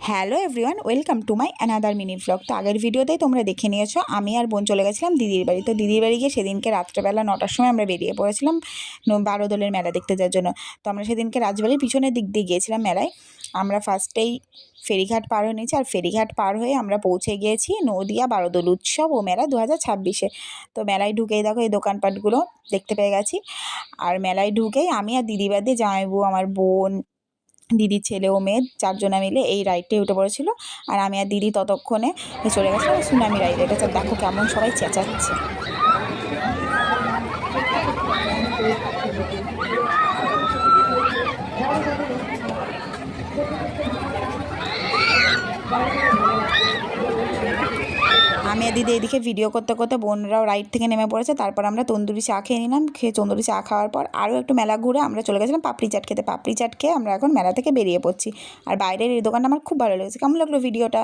Hello everyone, welcome to my another mini vlog. তো আগের ভিডিওতেই তোমরা দেখে নিয়েছো আমি আর বোন চলে গেছিলাম দিদির বাড়ি। তো দিদির বাড়ি গিয়ে সেদিনকে রাত্রেবেলা 9টার সময় আমরা বেরিয়ে পড়েছিলাম বারোদলের মেলা দেখতে যাওয়ার জন্য। তো আমরা সেদিনকে রাজবাড়ির পিছনের দিক দিয়ে গিয়েছিলাম মেলায়। আমরা ফার্স্টেই ফেরিঘাট পার হয়ে নিয়েছি, আর ফেরিঘাট পার হয়ে আমরা পৌঁছে গিয়েছি নদিয়া বারোদল উৎসব ও মেলা 2026-এ। তো মেলায় ঢুকেই দেখো এই দোকানপাটগুলো দেখতে পেয়ে গেছি। আর মেলায় ঢুকেই আমি আর দিদি বাদে জামাইবু, আমার বোন, দিদির ছেলে ও মেয়ে, চারজনা মিলে এই রাইডটায় উঠে পড়েছিল। আর আমি আর দিদি ততক্ষণে চলে গেছিলাম সুনামি রাইডে। এটা দেখো কেমন সবাই চেঁচাচ্ছে। আমি আর দিদি এদিকে ভিডিও করতে করতে বোনরাও রাইড থেকে নেমে পড়েছে। তারপর আমরা তন্দুরি চা খেয়ে নিলাম। তন্দুরি চা খাওয়ার পর আরও একটু মেলা ঘুরে আমরা চলে গেছিলাম পাপড়ি চাট খেতে। পাপড়ি চাট খেয়ে আমরা এখন মেলা থেকে বেরিয়ে পড়ছি। আর বাইরের এই দোকানটা আমার খুব ভালো লেগেছে। কেমন লাগলো ভিডিওটা?